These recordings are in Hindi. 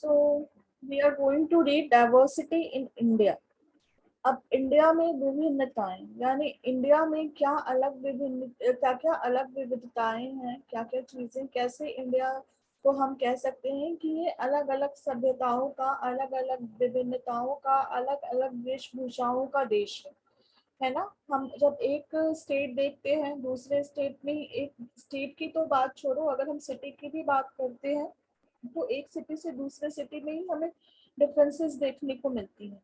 So we are going to read diversity in India. अब इंडिया में विभिन्नताएं, यानी इंडिया में क्या क्या अलग विविधताएं हैं, क्या क्या चीजें, कैसे इंडिया को हम कह सकते हैं कि ये अलग अलग सभ्यताओं का, अलग अलग विभिन्नताओं का, अलग अलग वेशभूषाओं का देश है ना। हम जब एक स्टेट देखते हैं, दूसरे स्टेट में, एक स्टेट की तो बात छोड़ो, अगर हम सिटी की भी बात करते हैं तो एक सिटी से दूसरे सिटी में ही हमें डिफरेंसेस देखने को मिलती हैं।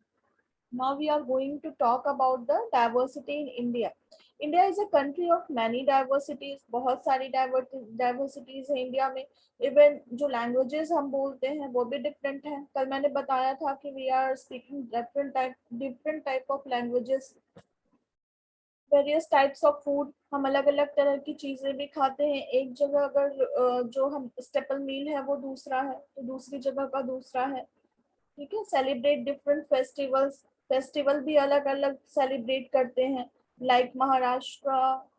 Now we are going to talk about the diversity in India. India is a country of many diversities. बहुत सारी diversities है इंडिया में. Even जो languages हम बोलते हैं वो भी different हैं. कल मैंने बताया था कि we are speaking different type of languages. Various types of food. हम अलग अलग तरह की चीजें भी खाते हैं. एक जगह अगर जो हम स्टेपल मील है वो दूसरा है, तो दूसरी जगह का दूसरा है. ठीक है. Celebrate different festivals. फेस्टिवल भी अलग अलग सेलिब्रेट करते हैं. लाइक महाराष्ट्र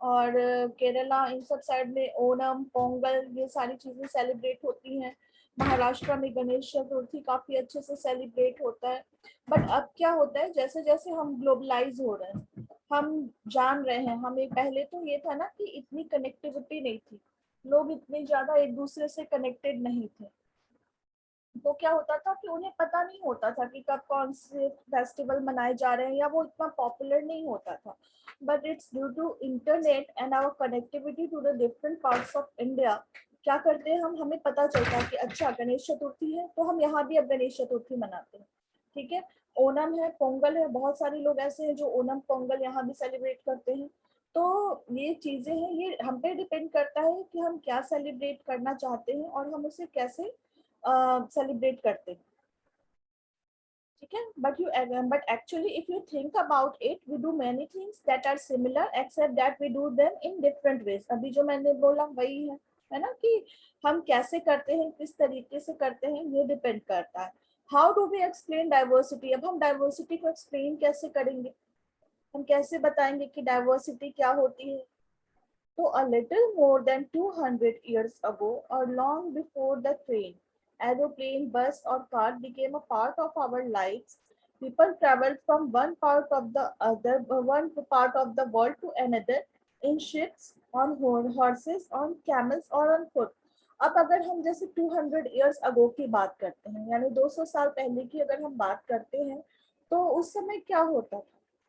और केरला, इन सब साइड में ओणम, पोंगल, ये सारी चीजें सेलिब्रेट होती हैं. महाराष्ट्र में गणेश चतुर्थी काफी अच्छे से सेलिब्रेट होता है. बट अब क्या होता है, जैसे जैसे हम ग्लोबलाइज हो रहे हैं, हम जान रहे हैं, हमें पहले तो ये था ना कि इतनी कनेक्टिविटी नहीं थी, लोग इतने ज्यादा एक दूसरे से कनेक्टेड नहीं थे. तो क्या होता था कि उन्हें पता नहीं होता था कि कब कौन से फेस्टिवल मनाए जा रहे हैं, या वो इतना पॉपुलर नहीं होता था. But it's due to internet and our connectivity to the different parts of India. क्या करते हैं हम, हमें पता चलता है कि अच्छा गणेश चतुर्थी है तो हम यहाँ भी अब गणेश चतुर्थी मनाते हैं. ठीक है. ओणम है, पोंगल है, बहुत सारे लोग ऐसे हैं जो ओणम पोंगल यहाँ भी सेलिब्रेट करते हैं. तो ये चीजें हैं, ये हम पे डिपेंड करता है कि हम क्या सेलिब्रेट करना चाहते हैं और हम उसे कैसे सेलिब्रेट करते हैं. ठीक है. But actually if you think about it, we do many things that are similar except that we do them in different ways. अभी जो मैंने बोला वही है ना, कि हम कैसे करते हैं, किस तरीके से करते हैं, ये डिपेंड करता है. How do we explain diversity. अब हम डाइवर्सिटी को एक्सप्लेन कैसे करेंगे, हम कैसे बताएंगे कि डाइवर्सिटी क्या होती है. तो a little more than 200 years ago, or long before the train, aeroplane, bus or car became a part of our lives, people traveled from one part of the world to another in ships, on horses, on camels or on foot. अब अगर हम जैसे 200 years ago की बात करते हैं, यानी 200 साल पहले की अगर हम बात करते हैं, तो उस समय क्या होता था.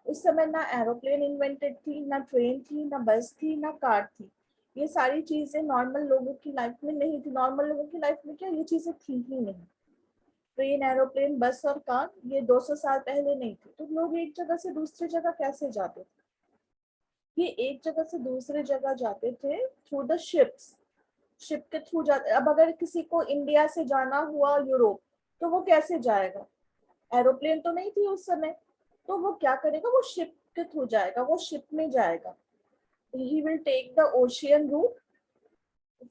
उस समय ना एरोप्लेन इन्वेंटेड थी, ना ट्रेन थी, ना बस थी, ना कार थी. ये सारी चीजें नॉर्मल लोगों की लाइफ में नहीं थी. नॉर्मल लोगों की लाइफ में क्या ये चीजें थी ही नहीं. ट्रेन, एरोप्लेन, बस और कार ये 200 साल पहले नहीं थी. तो लोग एक जगह से दूसरी जगह कैसे जाते थे. ये एक जगह से दूसरी जगह जाते थे थ्रू द शिप्स. शिप के थ्रू जाते. अब अगर किसी को इंडिया से जाना हुआ यूरोप, तो वो कैसे जाएगा. एरोप्लेन तो नहीं थी उस समय, तो वो क्या करेगा, वो शिप के थ्रू जाएगा, वो शिप में जाएगा. He will take the ocean route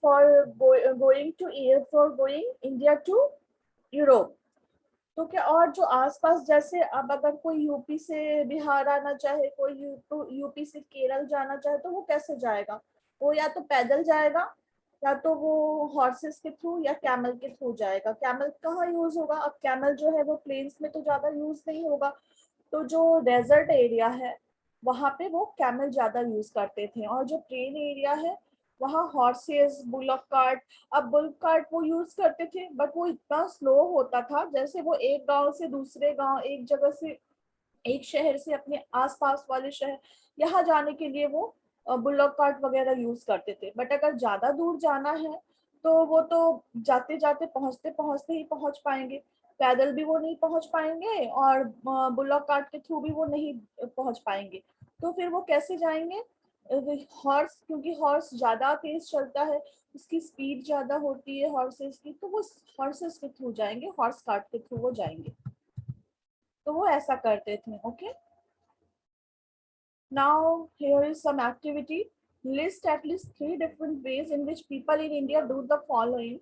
for going India to Europe. तो क्या, और जो आसपास, जैसे अब अगर कोई यूपी से बिहार आना चाहे, कोई यूपी से केरल जाना चाहे, तो वो कैसे जाएगा. वो या तो पैदल जाएगा, या तो वो हॉर्सेस के थ्रू या कैमल के थ्रू जाएगा. कैमल कहाँ यूज होगा. अब कैमल जो है वो प्लेन्स में तो ज्यादा यूज नहीं होगा. तो जो डेजर्ट एरिया है वहां पे वो कैमल ज्यादा यूज करते थे. और जो प्लेन एरिया है वहाँ हॉर्सेस, बुलक कार्ट. अब बुलक कार्ट वो यूज करते थे, बट वो इतना स्लो होता था, जैसे वो एक गांव से दूसरे गांव, एक जगह से, एक शहर से अपने आसपास वाले शहर, यहाँ जाने के लिए वो बुलक कार्ट वगैरह यूज करते थे. बट अगर ज्यादा दूर जाना है तो वो तो जाते जाते पहुंचते पहुंचते ही पहुंच पाएंगे. पैदल भी वो नहीं पहुंच पाएंगे और बुलक कार्ट के थ्रू भी वो नहीं पहुंच पाएंगे. तो फिर वो कैसे जाएंगे. हॉर्स, क्योंकि हॉर्स ज्यादा तेज चलता है, उसकी स्पीड ज्यादा होती है हॉर्सेस की, तो वो हॉर्सेस के थ्रू जाएंगे, हॉर्स कार्ट के थ्रू वो जाएंगे. तो वो ऐसा करते थे. Okay. Now, here is some activity. List at least 3 different ways in which people in India do the following.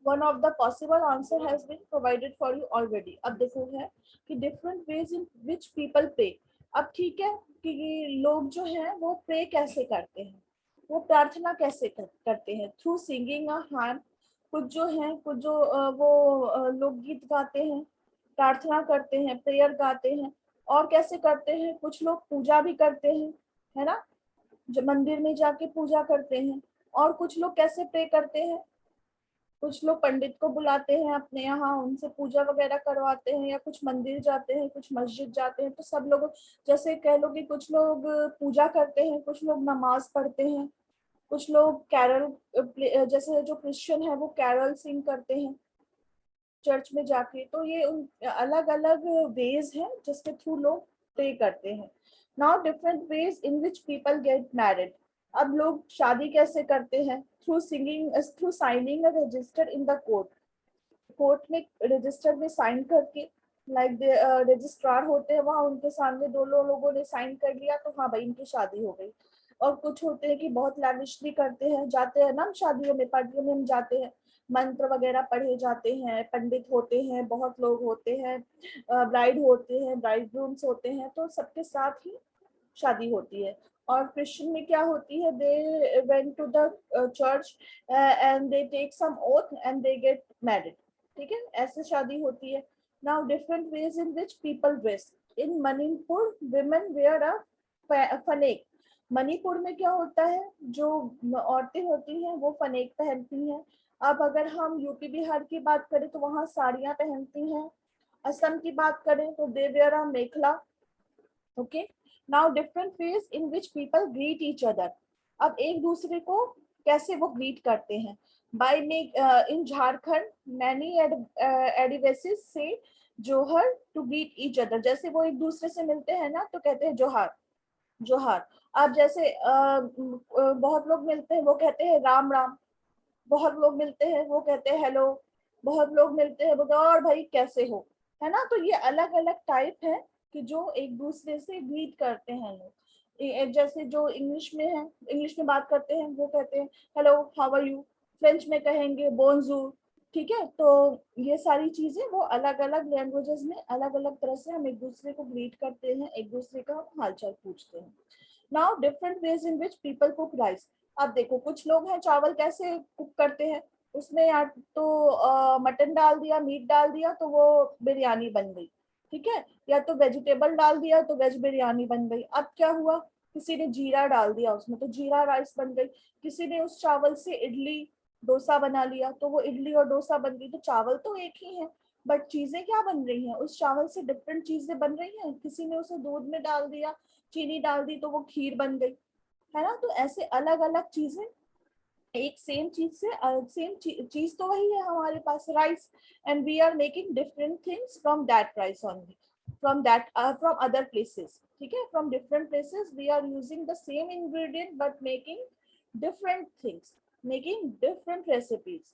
One of the possible answer has been provided for you already. अब देखो है कि different ways in which people pray. अब ठीक है कि लोग जो हैं वो प्रे कैसे करते हैं, वो प्रार्थना कैसे करते हैं. थ्रू सिंगिंग अ hymn, कुछ जो हैं, कुछ जो वो लोकगीत गाते हैं, प्रार्थना करते हैं, प्रेयर गाते हैं। और कैसे करते हैं, कुछ लोग पूजा भी करते हैं, है ना, जो मंदिर में जाके पूजा करते हैं। और कुछ लोग कैसे प्रे करते हैं, कुछ लोग पंडित को बुलाते हैं अपने यहाँ, उनसे पूजा वगैरह करवाते हैं, या कुछ मंदिर जाते हैं, कुछ मस्जिद जाते हैं। तो सब लोग, जैसे कह लो कि कुछ लोग पूजा करते हैं, कुछ लोग नमाज पढ़ते हैं, कुछ लोग कैरल, जैसे जो क्रिश्चियन है वो कैरल सिंग करते हैं चर्च में जाके। तो ये उन अलग अलग वेज हैं जिसके थ्रू लोग प्रे करते हैं। Now different ways in which people get married. अब लोग शादी कैसे करते हैं, through singing, through signing a resistor in the court. Court में रजिस्टर में साइन करके, लाइक रजिस्ट्रार होते हैं वहां, उनके सामने दोनों लोगों ने साइन कर लिया तो हाँ भाई इनकी शादी हो गई। और कुछ होते हैं कि बहुत लैविशली करते हैं, जाते हैं ना शादियों में, पार्टियों में हम जाते हैं, मंत्र वगैरह पढ़े जाते हैं, पंडित होते हैं, बहुत लोग होते हैं, ब्राइड होते हैं, ब्राइड ग्रूम्स होते हैं, तो सबके साथ ही शादी होती है। और क्रिश्चियन में क्या होती है, they went to the church and they take some oath and they get married. ठीक है, ऐसे शादी होती है। Now different ways in which people dress. In Manipur women wear a phanek. Manipur में क्या होता है, जो औरतें होती हैं वो फनेक पहनती हैं। अब अगर हम यूपी बिहार की बात करें तो वहाँ साड़ियाँ पहनती हैं। असम की बात करें तो they wear a mekhela. Okay, now different ways in which people greet each other. अब एक दूसरे को कैसे वो ग्रीट करते हैं, बाय मेक, in Jharkhand many adivasis say johar to greet each other. जैसे वो एक दूसरे से मिलते हैं ना तो कहते हैं जोहार, जोहार। अब जैसे बहुत लोग मिलते हैं वो कहते हैं राम राम, बहुत लोग मिलते हैं वो कहते हैं हेलो, बहुत लोग मिलते हैं बोलते और भाई कैसे हो, है ना। तो ये अलग अलग टाइप है कि जो एक दूसरे से ग्रीट करते हैं लोग। जैसे जो इंग्लिश में है, इंग्लिश में बात करते हैं वो कहते हैं hello how are you, French में कहेंगे बोनजूर। ठीक है, तो ये सारी चीजें वो अलग अलग लैंग्वेजेस में अलग अलग तरह से हम एक दूसरे को ग्रीट करते हैं, एक दूसरे का हम हालचाल पूछते हैं। Now different ways in which people cook rice. अब देखो कुछ लोग हैं चावल कैसे कुक करते हैं, उसमें या तो मटन डाल दिया, मीट डाल दिया तो वो बिरयानी बन गई। ठीक है, या तो वेजिटेबल डाल दिया तो वेज बिरयानी बन गई। अब क्या हुआ, किसी ने जीरा डाल दिया उसमें तो जीरा राइस बन गई। किसी ने उस चावल से इडली डोसा बना लिया तो वो इडली और डोसा बन गई। तो चावल तो एक ही है बट चीजें क्या बन रही हैं, उस चावल से डिफरेंट चीजें बन रही हैं। किसी ने उसे दूध में डाल दिया, चीनी डाल दी तो वो खीर बन गई, है ना। तो ऐसे अलग अलग चीजें, एक सेम चीज से सेम चीज तो वही है हमारे पास rice, and we are making different things from that rice only, from that from other places. ठीक है, from different places we are using the same ingredient but making different things, making different recipes.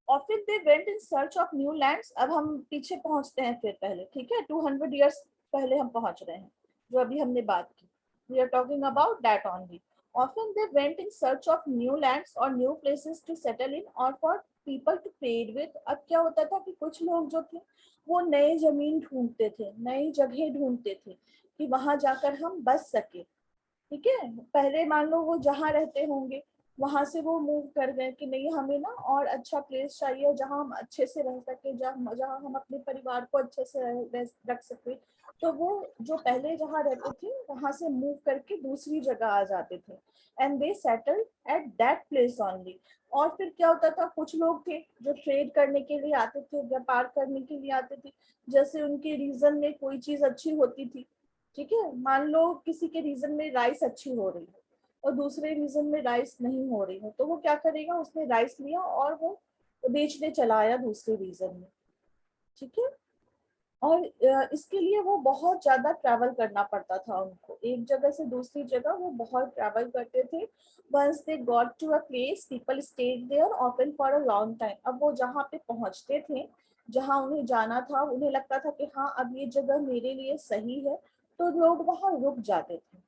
Often they went in search of new lands। अब हम पीछे पहुंचते हैं फिर पहले, ठीक है, 200 years पहले हम पहुंच रहे हैं, जो अभी हमने बात की। We are talking about that only. Often they went in search of new lands or new places to settle in or for people to trade with। अब क्या होता था कि कुछ लोग जो थे वो नए जमीन ढूंढते थे, नई जगह ढूंढते थे कि वहां जाकर हम बस सके। ठीक है, पहले मान लो वो जहाँ रहते होंगे वहां से वो मूव कर गए कि नहीं हमें ना और अच्छा प्लेस चाहिए जहाँ हम अच्छे से रह सके, जहाँ हम अपने परिवार को अच्छे से रख सके। तो वो जो पहले जहाँ रहते थे वहां से मूव करके दूसरी जगह आ जाते थे, and they settle at that place only. और फिर क्या होता था, कुछ लोग थे जो ट्रेड करने के लिए आते थे, व्यापार करने के लिए आते थे। जैसे उनके रीजन में कोई चीज अच्छी होती थी, ठीक है, मान लो किसी के रीजन में राइस अच्छी हो रही है और दूसरे रीजन में राइस नहीं हो रही है, तो वो क्या करेगा, उसने राइस लिया और वो बेचने चला आया दूसरे रीजन में। ठीक है, और इसके लिए वो बहुत ज्यादा ट्रैवल करना पड़ता था उनको, एक जगह से दूसरी जगह वो बहुत ट्रैवल करते थे। Once they got to a place people stayed there often for a long time. अब वो जहाँ पे पहुंचते थे, जहाँ उन्हें जाना था, उन्हें लगता था कि हाँ अब ये जगह मेरे लिए सही है, तो लोग वहाँ रुक जाते थे,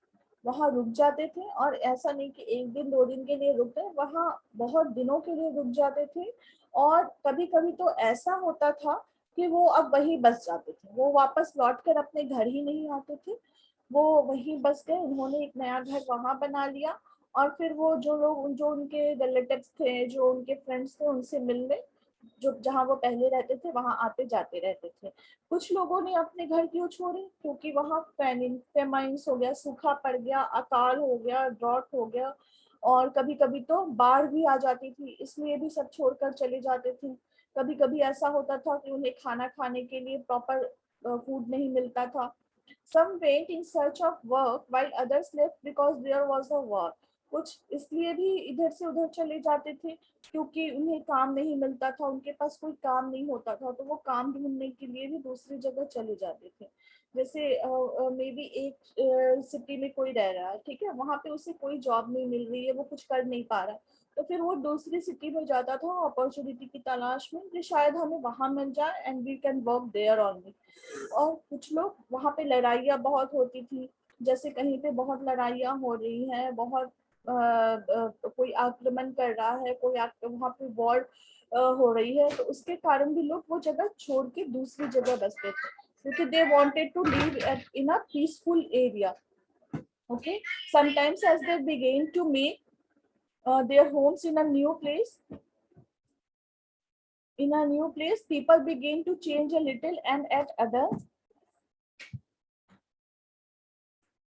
वहाँ रुक जाते थे। और ऐसा नहीं कि एक दिन दो दिन के लिए रुक गए, वहाँ बहुत दिनों के लिए रुक जाते थे। और कभी कभी तो ऐसा होता था कि वो अब वहीं बस जाते थे, वो वापस लौट कर अपने घर ही नहीं आते थे, वो वहीं बस गए, उन्होंने एक नया घर वहां बना लिया और फिर वो जो लोग, जो उनके रिलेटिव्स थे, जो उनके फ्रेंड्स थे, उनसे मिलने जो जहाँ वो पहले रहते थे वहां आते जाते रहते थे। कुछ लोगों ने अपने घर क्यों छोड़े? क्योंकि वहां फेमाइंस हो गया, सूखा पड़ गया, अकाल हो गया, ड्रॉट हो गया, और कभी कभी तो बाढ़ भी आ जाती थी, इसलिए भी सब छोड़कर चले जाते थे। कभी कभी ऐसा होता था कि उन्हें खाना खाने के लिए प्रॉपर फूड नहीं मिलता था। Some went in search of work while others left because there was a war. कुछ इसलिए भी इधर से उधर चले जाते थे क्योंकि उन्हें काम नहीं मिलता था, उनके पास कोई काम नहीं होता था, तो वो काम ढूंढने के लिए भी दूसरी जगह चले जाते थे। जैसे मे बी एक सिटी में कोई रह रहा है, ठीक है, वहां पे उसे कोई जॉब नहीं मिल रही है, वो कुछ कर नहीं पा रहा, तो फिर वो दूसरी सिटी में जाता था अपॉर्चुनिटी की तलाश में कि शायद हमें वहां मिल जाए and we can work there only. और कुछ लोग वहां पे लड़ाइयाँ बहुत होती थी, जैसे कहीं पे बहुत लड़ाइयाँ हो रही हैं, बहुत कोई आक्रमण कर रहा है, कोई वहां पे वॉर हो रही है, तो उसके कारण भी लोग वो जगह छोड़ के दूसरी जगह बसते थे क्योंकि they wanted to live in a peaceful area. Okay, sometimes as they begin to make their homes in a new place, people begin to change a little, and at other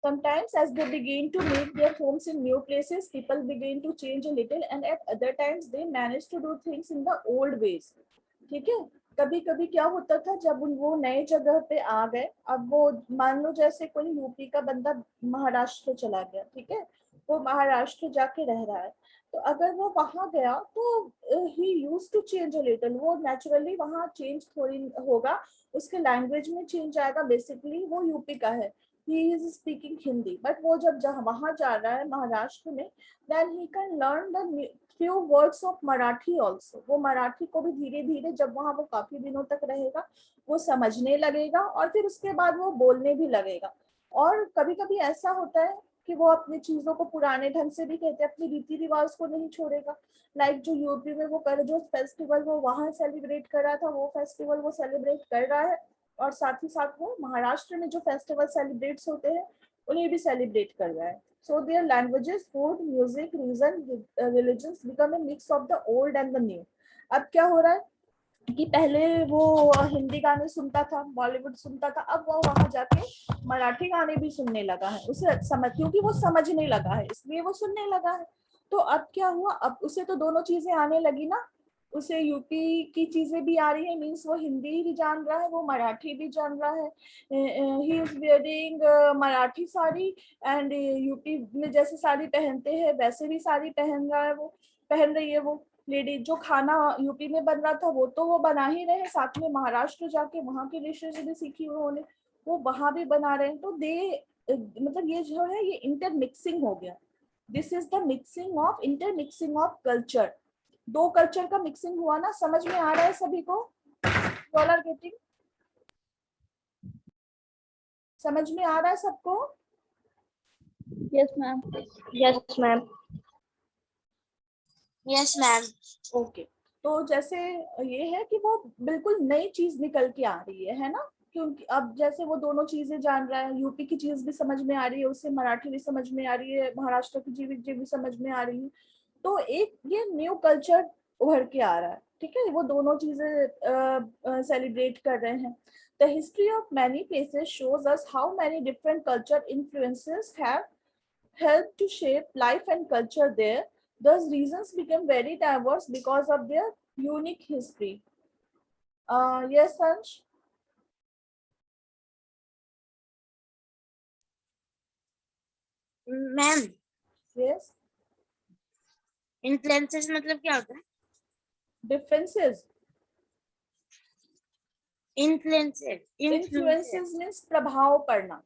sometimes as they begin to make their homes in new places, people begin to change a little, and at other times they manage to do things in the old ways. ठीक है, कभी कभी क्या होता था जब वो नए जगह पे आ गए, अब वो मान लो जैसे कोई यूपी का बंदा महाराष्ट्र चला गया, ठीक है, वो महाराष्ट्र जाके रह रहा है, तो अगर वो वहां गया तो ही use to change a little, वो नेचुरली वहां चेंज थोड़ी होगा, उसके लैंग्वेज में चेंज आएगा, बेसिकली वो यूपी का है, he is speaking Hindi, but वो जब जहाँ वहां जा रहा है महाराष्ट्र में, then he can learn the few words of Marathi also, वो मराठी को भी धीरे धीरे जब वहां वो काफी दिनों तक रहेगा वो समझने लगेगा और फिर उसके बाद वो बोलने भी लगेगा। और कभी कभी ऐसा होता है कि वो अपनी चीजों को पुराने ढंग से भी कहते हैं, अपनी रीति रिवाज को नहीं छोड़ेगा। लाइक जो यूपी में वो जो फेस्टिवल वो वहां सेलिब्रेट कर रहा था, वो फेस्टिवल वो सेलिब्रेट कर रहा है, और साथ ही साथ वो महाराष्ट्र में जो फेस्टिवल सेलिब्रेट्स होते हैं उन्हें भी सेलिब्रेट कर रहा है। So their languages, food, music, region, religions become a mix of the old and the new. अब क्या हो रहा है कि पहले वो हिंदी गाने सुनता था, बॉलीवुड सुनता था, अब वो वहां जाके मराठी गाने भी सुनने लगा है, उसे समझ, क्योंकि वो समझने लगा है इसलिए वो सुनने लगा है। तो अब क्या हुआ, अब उसे तो दोनों चीजें आने लगी ना, उसे यूपी की चीजें भी आ रही है, मीन्स वो हिंदी भी जान रहा है, वो मराठी भी जान रहा है। He is wearing Marathi sari and UP में जैसे साड़ी पहनते हैं वैसे भी साड़ी पहन रहा है, वो पहन रही है वो लेडी। जो खाना यूपी में बन रहा था वो तो वो बना ही रहे, साथ में महाराष्ट्र जाके वहां की डिशेज भी सीखी उन्होंने, वो वहां भी बना रहे हैं। तो मतलब ये जो है ये इंटरमिक्सिंग हो गया। This is the mixing of intermixing of culture. दो कल्चर का मिक्सिंग हुआ ना, समझ में आ रहा है सभी को? All are getting? समझ में आ रहा है सबको? Yes ma'am. Yes ma'am. Yes ma'am. Okay, तो जैसे ये है कि वो बिल्कुल नई चीज निकल के आ रही है ना, क्योंकि अब जैसे वो दोनों चीजें जान रहा है, यूपी की चीज भी समझ में आ रही है उसे, मराठी भी समझ में आ रही है, महाराष्ट्र की चीज भी समझ में आ रही है, तो एक ये न्यू कल्चर उभर के आ रहा है। ठीक है, वो दोनों चीजें सेलिब्रेट कर रहे हैं। The history of many places shows us how many different culture influences have helped to shape life and culture there. Those regions became very diverse because of their unique history. Yes, Ansh? Ma'am, Yes. Influences मतलब क्या होता है? Differences. इन्फ्लुएंसेस मीन्स प्रभाव पड़ना।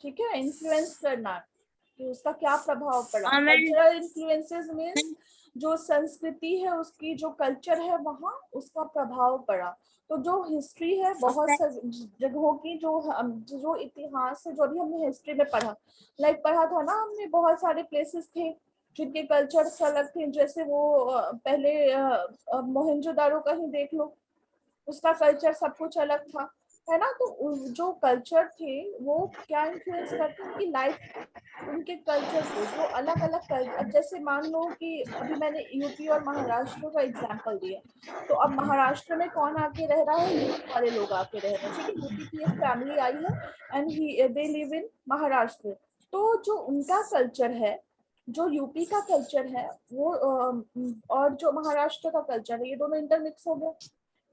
ठीक है, इन्फ्लुएंस करना कि उसका क्या प्रभाव पड़ा। कल्चरल इन्फ्लुएंसेस मीन्स जो संस्कृति है उसकी, जो कल्चर है वहाँ उसका प्रभाव पड़ा। तो जो हिस्ट्री है बहुत जगहों की, जो इतिहास है, जो भी हमने हिस्ट्री में पढ़ा, लाइक पढ़ा था ना हमने, बहुत सारे प्लेसेस थे जिनके कल्चर अलग थे। जैसे वो पहले मोहनजोदारो का ही देख लो, उसका कल्चर सब कुछ अलग था। है ना। तो जो कल्चर थे वो क्या इन्फ्लुएंस करते हैं उनकी लाइफ, उनके कल्चर को, जो अलग अलग कल्चर। अब जैसे मान लो कि अभी मैंने यूपी और महाराष्ट्र का एग्जांपल दिया, तो अब महाराष्ट्र में कौन आके रह रहा है, यूपी वाले लोग आके रह रहे हैं, ठीक है। यूपी की एक फैमिली आई है and he they live in Maharashtra. तो जो उनका कल्चर है, जो यूपी का कल्चर है वो और जो महाराष्ट्र का कल्चर है, ये दोनों इंटरमिक्स हो गए,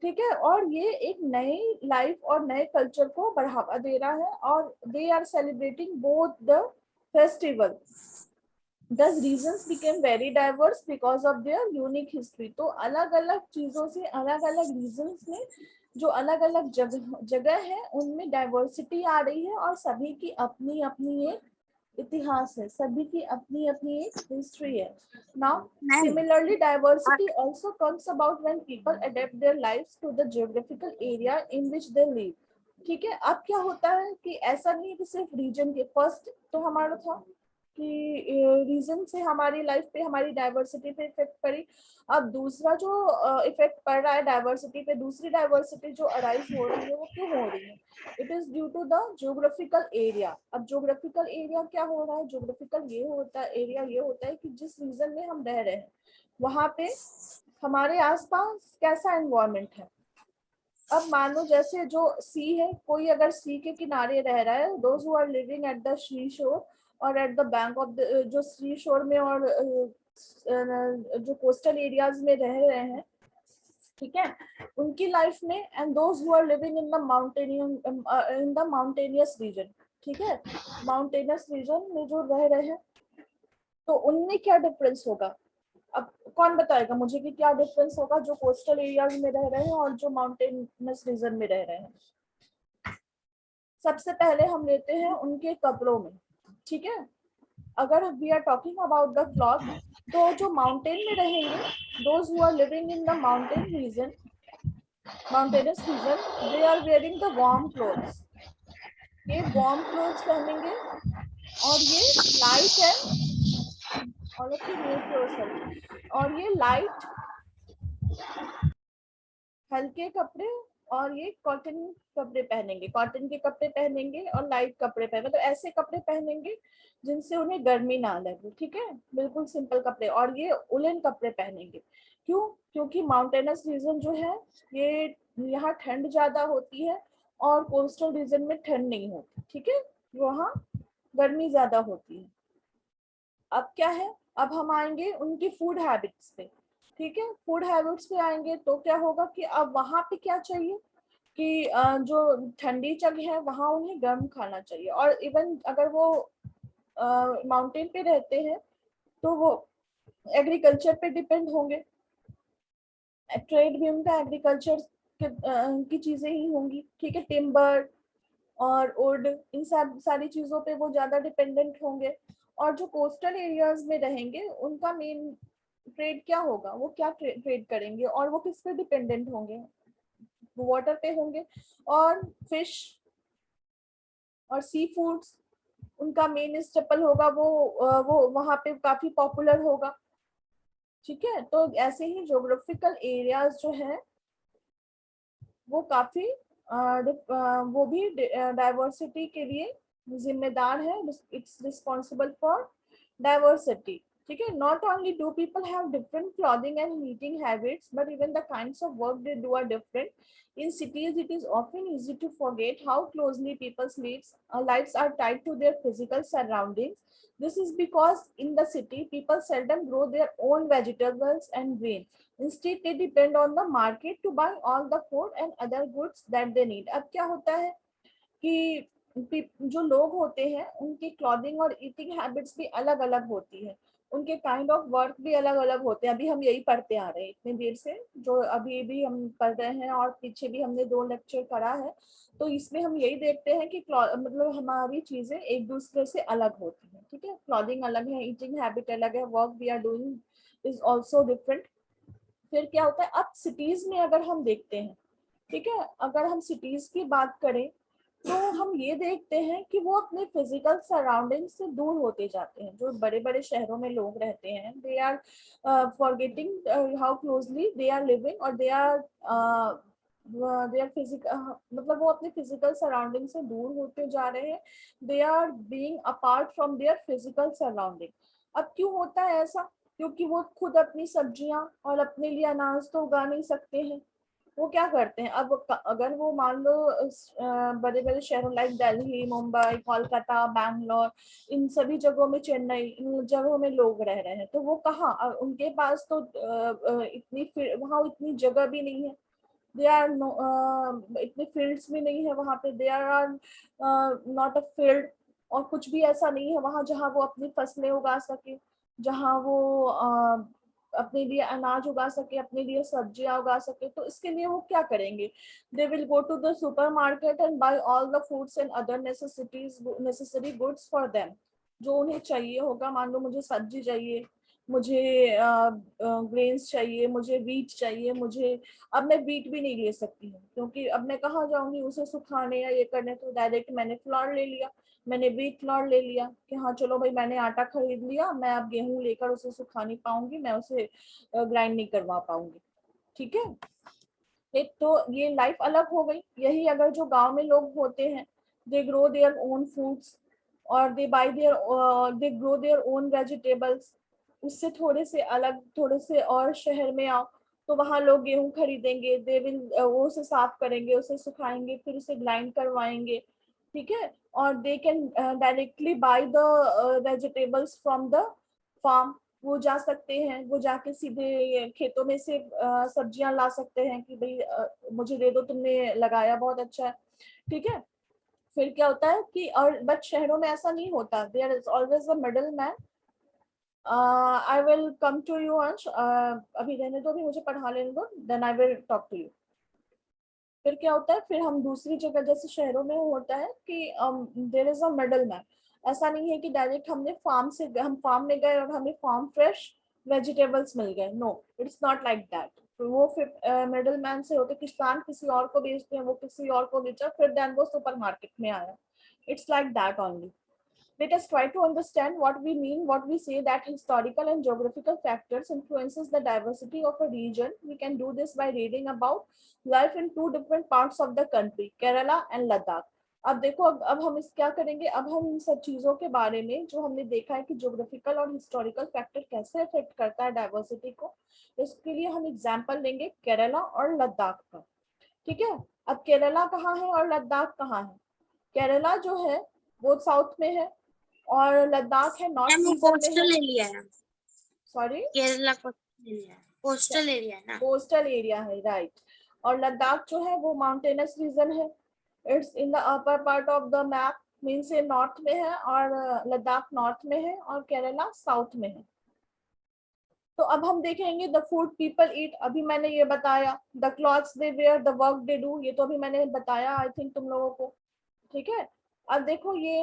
ठीक है। और ये एक नई लाइफ और नए कल्चर को बढ़ावा दे रहा है, और they are celebrating both the festival. Thus regions became very diverse because of their unique history। तो अलग अलग चीजों से अलग अलग रीजन्स में जो अलग अलग जगह है उनमें डाइवर्सिटी आ रही है, और सभी की अपनी अपनी एक इतिहास है, सभी की अपनी अपनी एक हिस्ट्री है। Now similarly diversity also comes about when people adapt their lives to the geographical area in which they live। ठीक है। अब क्या होता है कि ऐसा नहीं कि सिर्फ रीजन के, फर्स्ट तो हमारा था कि रीजन से हमारी लाइफ पे, हमारी डाइवर्सिटी पे इफेक्ट पड़ी। अब दूसरा जो इफेक्ट पड़ रहा है डाइवर्सिटी पे, दूसरी डाइवर्सिटी जो अराइज हो रही है वो क्यों हो रही है, it is due to the geographical area. अब ज्योग्राफिकल एरिया क्या हो रहा है, ज्योग्राफिकल ये होता है, एरिया ये होता है कि जिस रीजन में हम रह रहे हैं वहां पे हमारे आसपास कैसा एनवायरमेंट है। अब मान लो जैसे जो सी है, कोई अगर सी के किनारे रह रहा है, those who are living at the sea shore और at the bank of the, जो सी शोर में और जो कोस्टल एरियाज में रह रहे हैं, ठीक है, उनकी लाइफ में, and those who are living in the mountainous region, ठीक है, माउंटेनियस रीजन में जो रह रहे हैं, तो उनमें क्या डिफरेंस होगा। अब कौन बताएगा मुझे कि क्या डिफरेंस होगा जो कोस्टल एरियाज में रह रहे हैं और जो माउंटेनस रीजन में रह रहे हैं। सबसे पहले हम लेते हैं उनके कपड़ों में, ठीक है। अगर we are talking about the cloth, तो जो माउंटेन में रहेंगे, those who are living in the mountain region, mountainous region, they are wearing the warm clothes. ये वार्म क्लोथ्स पहनेंगे, और ये light and all of you mute yourself, और ये लाइट हल्के कपड़े, और ये कॉटन कपड़े पहनेंगे, कॉटन के कपड़े पहनेंगे और लाइट कपड़े पहने, तो ऐसे कपड़े पहनेंगे जिनसे उन्हें गर्मी ना लगे, ठीक है, बिल्कुल सिंपल कपड़े। और ये उलन कपड़े पहनेंगे, क्यों, क्योंकि माउंटेनस रीजन जो है ये, यहाँ ठंड ज्यादा होती है और कोस्टल रीजन में ठंड नहीं होती, ठीक है, वहाँ गर्मी ज्यादा होती है। अब क्या है, अब हम आएंगे उनकी फूड हैबिट्स पे, ठीक है। फूड हैबिट्स पे आएंगे तो क्या होगा कि अब वहां पे क्या चाहिए कि जो ठंडी जगह है वहां उन्हें गर्म खाना चाहिए, और इवन अगर वो माउंटेन पे रहते हैं तो वो एग्रीकल्चर पे डिपेंड होंगे, ट्रेड भी उनका एग्रीकल्चर की चीजें ही होंगी, ठीक है, टिम्बर और वुड, इन सब सारी चीजों पे वो ज्यादा डिपेंडेंट होंगे। और जो कोस्टल एरियाज में रहेंगे उनका मेन ट्रेड क्या होगा, वो क्या ट्रेड करेंगे, और वो किस पे डिपेंडेंट होंगे, वाटर पे होंगे, और फिश और सी फूड्स उनका मेन स्टेपल होगा, वो वहां पे काफी पॉपुलर होगा, ठीक है। तो ऐसे ही ज्योग्राफिकल एरियाज जो है वो काफी वो भी डाइवर्सिटी के लिए जिम्मेदार है, इट्स रिस्पॉन्सिबल फॉर डाइवर्सिटी, ठीक है। Not only do people have different clothing and eating habits, but even the kinds of work they do are different. In cities, it is often easy to forget how closely people's lives are tied to their physical surroundings. This is because in the city, people seldom grow their own vegetables and grain. Instead, they depend on the market to buy all the food and other goods that they need। अब क्या होता है कि जो लोग होते हैं उनकी क्लॉथिंग और ईटिंग हैबिट्स भी अलग अलग होती है, उनके काइंड ऑफ वर्क भी अलग अलग होते हैं। अभी हम यही पढ़ते आ रहे हैं इतनी देर से, जो अभी भी हम पढ़ रहे हैं और पीछे भी हमने 2 लेक्चर करा है, तो इसमें हम यही देखते हैं कि मतलब हमारी चीजें एक दूसरे से अलग होती हैं, ठीक है। क्लॉथिंग अलग है, ईटिंग हैबिट अलग है, work we are doing is also different. फिर क्या होता है, अब सिटीज में अगर हम देखते हैं, ठीक है, अगर हम सिटीज की बात करें तो हम ये देखते हैं कि वो अपने फिजिकल सराउंडिंग से दूर होते जाते हैं। जो बड़े बड़े शहरों में लोग रहते हैं, they are forgetting how closely they are living, और they are they are physical, मतलब वो अपने फिजिकल सराउंडिंग से दूर होते जा रहे हैं, they are being apart from their physical surrounding. अब क्यों होता है ऐसा? क्योंकि वो खुद अपनी सब्जियां और अपने लिए अनाज तो उगा नहीं सकते हैं। वो क्या करते हैं, अब अगर वो मान लो बड़े बड़े शहरों लाइक दिल्ली, मुंबई, कोलकाता, बैंगलोर, इन सभी जगहों में, चेन्नई, इन जगहों में लोग रह रहे हैं, तो वो कहाँ, उनके पास तो इतनी वहाँ इतनी जगह भी नहीं है, दे आर नो, इतने फील्ड्स भी नहीं है वहाँ पे, they are not a field, और कुछ भी ऐसा नहीं है वहाँ जहाँ वो अपनी फसलें उगा सके, जहाँ वो अपने लिए अनाज उगा सके, अपने लिए सब्जियां उगा सके। तो इसके लिए वो क्या करेंगे, they will go to the supermarket and buy all the foods and other necessary goods for them, जो उन्हें चाहिए होगा। मान लो मुझे सब्जी चाहिए, मुझे ग्रेन्स चाहिए, मुझे वीट चाहिए, मुझे, अब मैं वीट भी नहीं ले सकती हूँ क्योंकि अब मैं कहाँ जाऊंगी उसे सुखाने या ये करने, तो डायरेक्ट मैंने फ्लोर ले लिया, मैंने वीट फ्लोर ले लिया कि हाँ चलो भाई मैंने आटा खरीद लिया, मैं अब गेहूं लेकर उसे सुखा नहीं पाऊंगी, मैं उसे ग्राइंड नहीं करवा पाऊंगी। ठीक है, एक तो ये लाइफ अलग हो गई। यही अगर जो गांव में लोग होते हैं, they grow their own foods और they buy their, they grow their own vegetables, उससे थोड़े से अलग, थोड़े से और शहर में आओ तो वहां लोग गेहूं खरीदेंगे, दे विल वो उसे साफ करेंगे, उसे सुखाएंगे, फिर उसे ग्राइंड करवाएंगे। ठीक है, और they can directly buy the vegetables from the farm, वो जा सकते हैं, वो जाके सीधे खेतों में से सब्जियां ला सकते हैं कि भाई मुझे दे दो, तुमने लगाया बहुत अच्छा है। ठीक है, फिर क्या होता है कि, और बट शहरों में ऐसा नहीं होता, there is always a middle man. I will come to you Ansh, अभी रहने दो, अभी मुझे पढ़ा लेने दो, then I will talk to you. फिर क्या होता है, फिर हम दूसरी जगह, जैसे शहरों में होता है कि there is a middle man. ऐसा नहीं है कि डायरेक्ट हमने फार्म से, हम फार्म में गए और हमें फार्म फ्रेश वेजिटेबल्स मिल गए, no, it's not like that. वो फिर मिडल मैन से होते, किसान किसी और को बेचते हैं, वो किसी और को बेचा, फिर देन वो सुपर मार्केट में आया। It's like that only. Let us try to understand what we mean, what we say that historical and geographical factors influences the diversity of a region. We can do this by reading about life in two different parts of the country, Kerala and Ladakh. अब देखो, अब हम इस क्या करेंगे, अब हम इन सब चीजों के बारे में जो हमने देखा है कि ज्योग्राफिकल और हिस्टोरिकल फैक्टर कैसे अफेक्ट करता है डाइवर्सिटी को, इसके लिए हम एग्जांपल लेंगे केरला और लद्दाख का। ठीक है, अब केरला कहाँ है और लद्दाख कहाँ है? केरला जो है वो साउथ में है और लद्दाख है नॉर्थ रीजन में है। कोस्टल एरिया है, सॉरी, केरला कोस्टल एरिया है, कोस्टल एरिया है ना। कोस्टल एरिया है, राइट। और लद्दाख जो है वो माउंटेनस रीजन है। It's in the upper part of the map, means ये नॉर्थ में है, और लद्दाख नॉर्थ में है और केरला साउथ में है। तो अब हम देखेंगे द फूड पीपल ईट, अभी मैंने ये बताया, the clothes they wear, the work they do, ये तो अभी मैंने बताया आई थिंक तुम लोगों को। ठीक है, अब देखो ये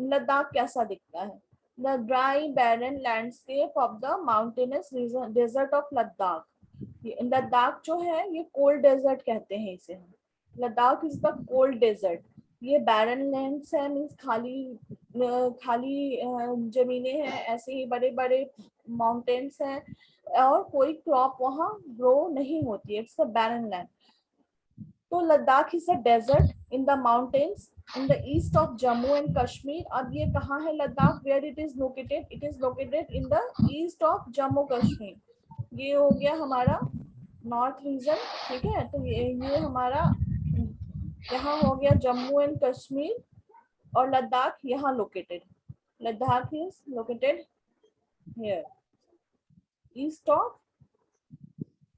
लद्दाख कैसा दिखता है, the dry barren landscape of the mountainous desert of Ladakh. Ladakh जो है ये कोल्ड डेजर्ट कहते हैं इसे हम, Ladakh is the cold desert. ये बैरन लैंड्स है, मीन्स खाली खाली जमीनें हैं, ऐसे ही बड़े बड़े माउंटेन्स हैं और कोई क्रॉप वहाँ ग्रो नहीं होती है, इट्स अ बैरन लैंड। तो Ladakh is a desert in the mountains in the east of Jammu and Kashmir. अब ये कहाँ है Ladakh, where it is located, it is located in the east of Jammu Kashmir. ये हो गया हमारा नॉर्थ रीजन। ठीक है, तो ये हमारा यहाँ हो गया जम्मू एंड कश्मीर, और लद्दाख यहाँ located, Ladakh is located here east of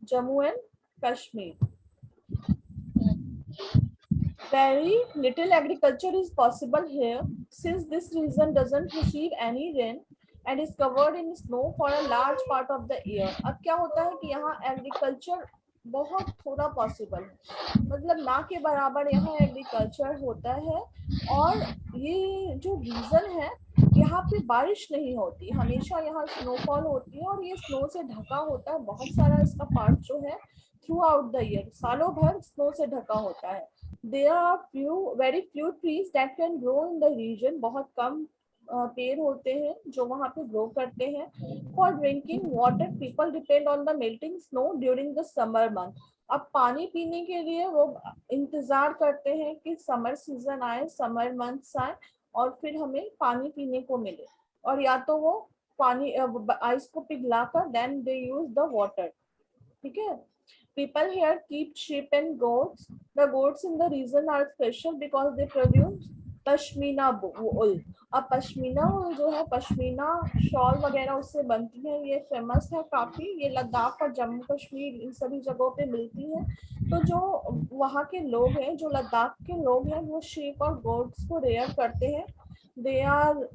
Jammu and Kashmir. Very little agriculture is possible here since this region doesn't receive any rain and is covered in snow for a large part of the year. अब क्या होता है कि यहाँ एग्रीकल्चर बहुत थोड़ा पॉसिबल है, मतलब ना के बराबर यहाँ एग्रीकल्चर होता है। और ये जो रीजन है, यहाँ पे बारिश नहीं होती, हमेशा यहाँ स्नोफॉल होती है और ये स्नो से ढका होता है, बहुत सारा इसका पार्ट जो है थ्रू आउट द ईयर, सालों भर स्नो से ढका होता है। There are very few trees that can grow in the region, बहुत कम पेड़ होते हैं जो वहाँ पे ग्रो करते हैं। For drinking water people depend on the melting snow during the summer month. अब पानी पीने के लिए वो इंतजार करते हैं कि समर सीजन आए, समर मंथ्स आए और फिर हमें पानी पीने को मिले। और या तो वो पानी आइस को पिघलाकर then they use the water. ठीक है। People here keep sheep and goats. The goats in the region are special because they produce pashmina wool. अब पश्मीना wool जो है, पश्मीना शॉल वगैरह उससे बनती है, ये फेमस है काफी। ये लद्दाख और जम्मू कश्मीर इन सभी जगहों पे मिलती है। तो जो वहाँ के लोग हैं, जो लद्दाख के लोग हैं, वो sheep और goats को रेयर करते हैं। They are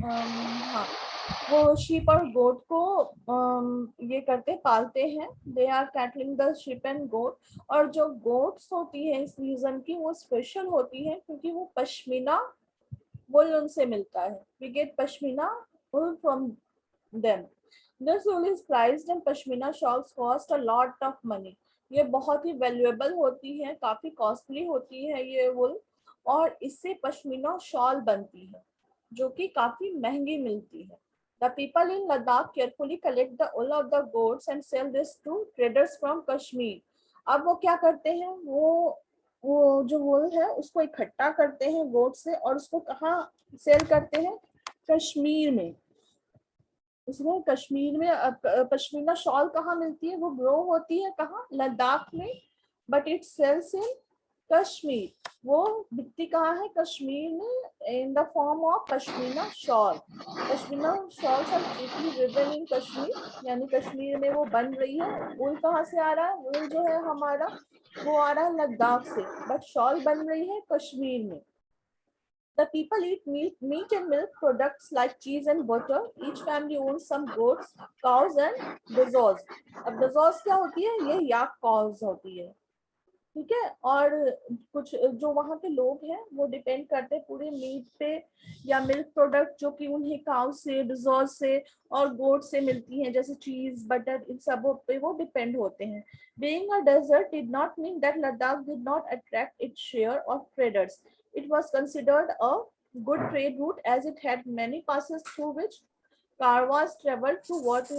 हाँ, वो शीप और गोट को ये करते पालते हैं। They are cattling the sheep and goat. और जो गोट्स होती है इस रीजन की, वो स्पेशल होती है क्योंकि वो पश्मीना वुल उनसे मिलता है। We get pashmina wool from them. This wool is priced and pashmina shawls cost a lot of money. ये बहुत ही वैल्यूएबल होती है, काफी कॉस्टली होती है ये वुल। और इससे पश्मीना शॉल बनती है जो कि काफी महंगी मिलती है। The people in Ladakh carefully collect the wool of the goats and sell this to traders from Kashmir. अब वो क्या करते हैं, वो जो वुल है उसको इकट्ठा करते हैं गोट से और उसको कहाँ सेल करते हैं, कश्मीर में। उसमें कश्मीर में पश्मीना शॉल कहाँ मिलती है, वो ग्रो होती है कहाँ, लद्दाख में, but it sells in Kashmir. वो बिकती कहाँ है, कश्मीर में, in the form of pashmina shawl. Pashmina shawls are cheaply driven in Kashmir, यानी कश्मीर में वो बन रही है। वुल कहाँ से आ रहा है, वुल जो है हमारा वो आ रहा है लद्दाख से, बट शॉल बन रही है कश्मीर में। The people eat meat and milk products like cheese and butter. Each family owns some goats, cows and dazoes. अब dazoes क्या होती है, ये yak cows होती है। ठीक है। और कुछ जो वहाँ के लोग हैं वो डिपेंड करते हैं पूरे मीट पे या मिल्क प्रोडक्ट जो कि उन्हें काउ से, dazoes से और गोट से मिलती हैं, जैसे चीज, बटर, इन सब पे वो डिपेंड होते हैं। Being a desert did not mean that Ladakh did not attract its share of traders. It was considered a good trade route as it had many passes through which Karwas traveled to what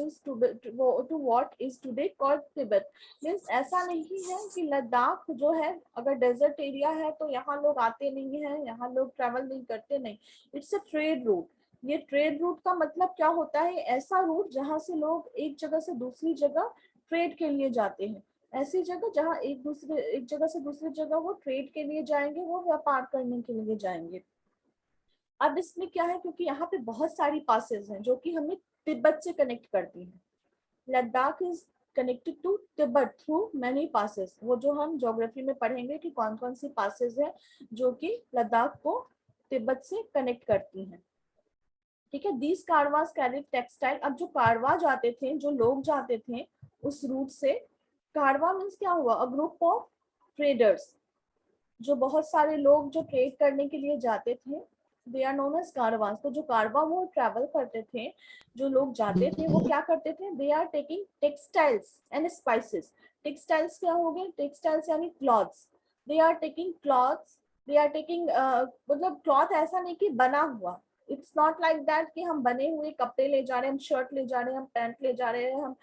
is today called Tibet. Means ऐसा नहीं है कि लद्दाख जो है अगर डेजर्ट एरिया है तो यहाँ लोग आते नहीं है, यहाँ लोग ट्रेवल नहीं करते, नहीं। It's a trade route. ये ट्रेड रूट का मतलब क्या होता है, ऐसा रूट जहाँ से लोग एक जगह से दूसरी जगह ट्रेड के लिए जाते हैं। ऐसी जगह जहाँ एक जगह से दूसरी जगह वो ट्रेड के लिए जाएंगे, वो व्यापार करने के लिए जाएंगे। अब इसमें क्या है, क्योंकि यहाँ पे बहुत सारी पासेस हैं जो कि हमें तिब्बत से कनेक्ट करती हैं। Ladakh is connected to Tibet through many passes. वो जो हम ज्योग्राफी में पढ़ेंगे कि कौन कौन सी पासेस है जो कि लद्दाख को तिब्बत से कनेक्ट करती हैं। ठीक है। These caravans carried textile. अब जो कारवा जाते थे, जो लोग जाते थे उस रूट से, कारवा मीन्स क्या हुआ, अ ग्रुप ऑफ ट्रेडर्स। जो बहुत सारे लोग जो ट्रेड करने के लिए जाते थे, they are known as caravans. तो जो कारवा वो ट्रैवल करते थे, जो लोग जाते थे वो क्या करते थे, they are taking textiles and spices. Textiles क्या हो गए, टेक्सटाइल्स यानी clothes. They are taking clothes, they are taking, मतलब क्लॉथ ऐसा नहीं कि बना हुआ। इट्स नॉट लाइक दैट कि हम बने हुए कपड़े ले जा रहे हैं, हम शर्ट ले जा रहे हैं, हम पैंट ले जा रहे हैं, हम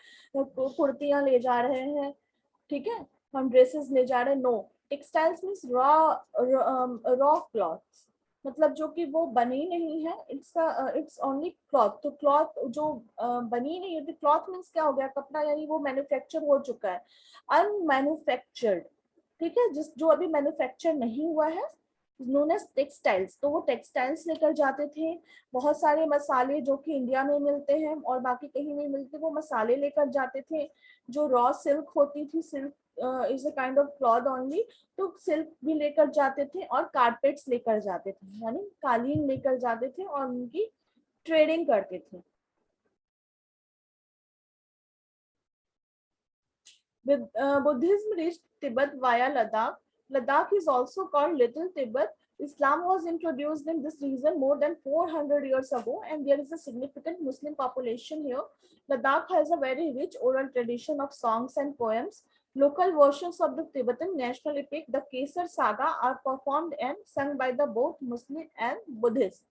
कुर्तियां ले जा रहे हैं, ठीक है, हम ड्रेसेस ले जा रहे हैं। No, textiles means raw clothes, मतलब जो कि वो बनी नहीं है, इट्स ओनली क्लॉथ। तो क्लॉथ जो बनी नहीं होती, क्लॉथ मीन्स क्या हो गया, कपड़ा, यानी वो मैन्युफैक्चर हो चुका है, अनमैन्युफैक्चर्ड। ठीक है, जिस जो अभी मैन्युफैक्चर नहीं हुआ है, नोन एज टेक्सटाइल्स। तो वो टेक्सटाइल्स लेकर जाते थे। बहुत सारे मसाले जो कि इंडिया में मिलते हैं और बाकी कहीं नहीं मिलते, वो मसाले लेकर जाते थे। जो रॉ सिल्क होती थी, silk is a kind of cloth only, तो सिल्क भी लेकर जाते थे और कारपेट्स लेकर जाते थे, यानी कालीन लेकर जाते थे और उनकी ट्रेडिंग करते थे। Buddhism reached Tibet via Ladakh. Ladakh is also called Little Tibet. Islam was introduced in this region more than 400 years ago, and there is a significant Muslim population here. Ladakh has a very rich oral tradition of songs and poems. Local versions of the Tibetan national epic, the Kesar Saga, are performed and sung by the both Muslim and Buddhist.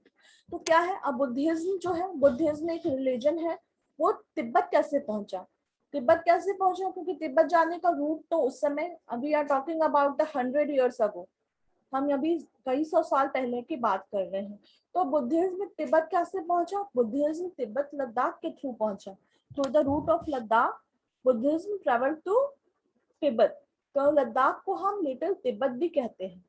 तो क्या है, अब बुद्धिज्म जो है, बुद्धिज्म एक रिलीजन है, वो तिब्बत कैसे पहुंचा, तिब्बत कैसे पहुंचा, क्योंकि तिब्बत जाने का रूट तो उस समय, अभी are talking about the 100 years ago, हम अभी कई सौ साल पहले की बात कर रहे हैं। तो बुद्धिज्म तिब्बत कैसे पहुंचा, बुद्धिज्म तिब्बत लद्दाख के थ्रू पहुंचा, through the route of Ladakh Buddhism travel to Tibet. तो लद्दाख को हम लिटिल तिब्बत भी कहते हैं,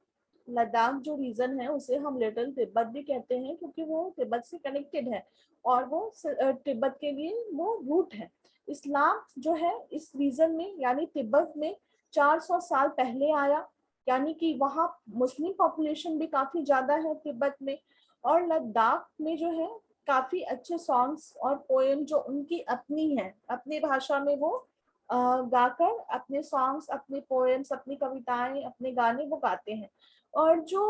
लद्दाख जो रीजन है उसे हम लिटिल तिब्बत भी कहते हैं, क्योंकि वो तिब्बत से कनेक्टेड है और वो तिब्बत के लिए वो रूट है। इस्लाम जो है इस रीजन में यानी तिब्बत में 400 साल पहले आया, यानी कि वहाँ मुस्लिम पॉपुलेशन भी काफी ज्यादा है तिब्बत में, और लद्दाख में जो है काफी अच्छे सॉन्ग्स और पोएम जो उनकी अपनी है, अपनी भाषा में वो गाकर अपने सॉन्ग्स, अपने पोएम्स, अपनी कविताएं, अपने गाने वो गाते हैं। और जो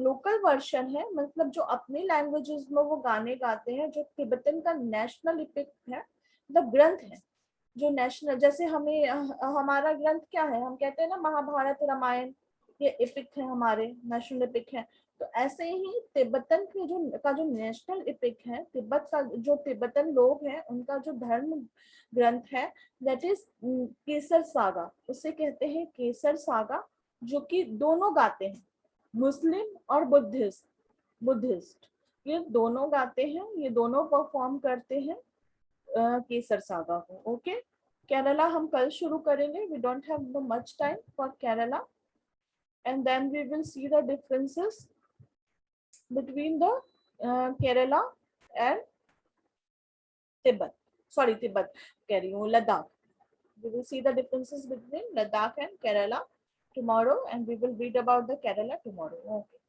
लोकल वर्जन है, मतलब जो अपने लैंग्वेजेस में वो गाने गाते हैं, जो तिब्बतन का नेशनल इपिक है, मतलब ग्रंथ है जो नेशनल, जैसे हमें हमारा ग्रंथ क्या है, हम कहते हैं ना महाभारत रामायण, ये इपिक है, हमारे नेशनल इपिक है। तो ऐसे ही तिब्बतन के जो नेशनल इपिक है, तिब्बत का जो तिब्बतन लोग हैं उनका जो धर्म ग्रंथ है, दैट इज केसर सागा, उसे कहते हैं केसर सागा, जो कि दोनों गाते हैं, मुस्लिम और बुद्धिस्ट ये दोनों गाते हैं, ये दोनों परफॉर्म करते हैं केसर सागा को। ओके, केरला हम कल शुरू करेंगे, we don't have much time for Kerala, and then we will see the differences between the Kerala and Tibet, sorry Tibet कह रही हूँ, Ladakh. We will see the differences between Ladakh and Kerala tomorrow, and we will read about the Kerala tomorrow. Okay.